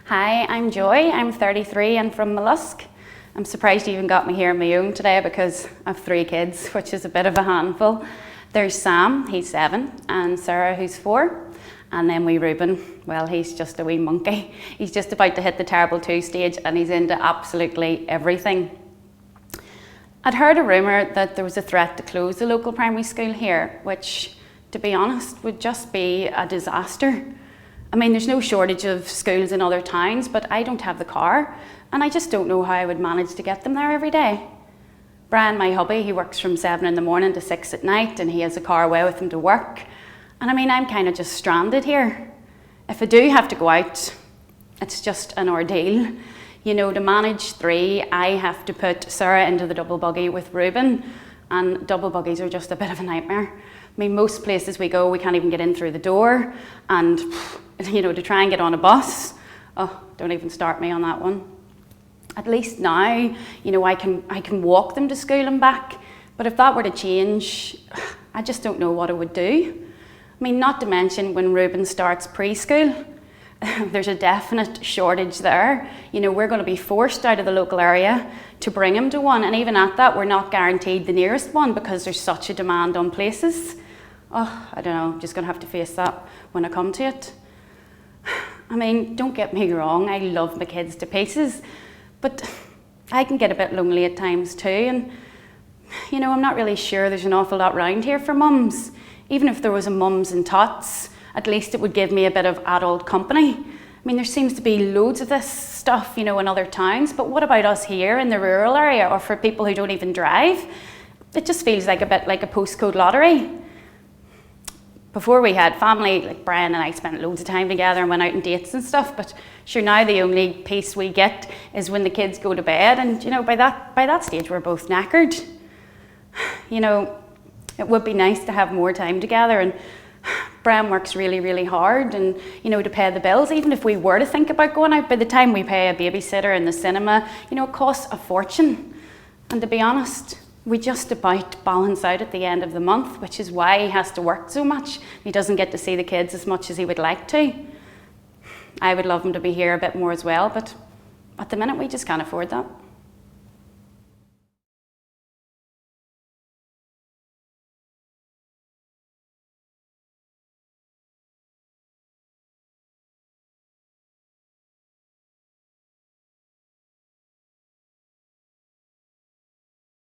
Hi, I'm Joy. I'm 33 and from Mollusk. I'm surprised you even got me here on my own today because I've 3 kids, which is a bit of a handful. There's Sam, he's 7, and Sarah, who's 4. And then wee Reuben, well, he's just a wee monkey. He's just about to hit the terrible 2 stage and he's into absolutely everything. I'd heard a rumour that there was a threat to close the local primary school here, which, to be honest, would just be a disaster. I mean, there's no shortage of schools in other towns, but I don't have the car, and I just don't know how I would manage to get them there every day. Brian, my hubby, he works from 7 in the morning to 6 at night, and he has a car away with him to work. And I mean, I'm kind of just stranded here. If I do have to go out, it's just an ordeal. You know, to manage 3, I have to put Sarah into the double buggy with Reuben, and double buggies are just a bit of a nightmare. I mean, most places we go, we can't even get in through the door, and you know, to try and get on a bus, oh, don't even start me on that one. At least now, you know, I can walk them to school and back, but if that were to change, I just don't know what I would do. I mean, not to mention when Reuben starts preschool, there's a definite shortage there. You know, we're going to be forced out of the local area to bring him to one, and even at that, we're not guaranteed the nearest one because there's such a demand on places. Oh, I don't know, I'm just going to have to face that when I come to it. I mean, don't get me wrong, I love my kids to pieces, but I can get a bit lonely at times too, and you know, I'm not really sure there's an awful lot around here for mums. Even if there was a mums and tots, at least it would give me a bit of adult company. I mean, there seems to be loads of this stuff, you know, in other towns, but what about us here in the rural area, or for people who don't even drive? It just feels like a bit like a postcode lottery. Before we had family, like Brian and I spent loads of time together and went out on dates and stuff, but sure, now the only peace we get is when the kids go to bed, and you know, by that stage we're both knackered. You know, it would be nice to have more time together, and Brian works really, really hard, and you know, to pay the bills, even if we were to think about going out, by the time we pay a babysitter in the cinema, you know, it costs a fortune. And to be honest, we just about balance out at the end of the month, which is why he has to work so much. He doesn't get to see the kids as much as he would like to. I would love him to be here a bit more as well, but at the minute we just can't afford that.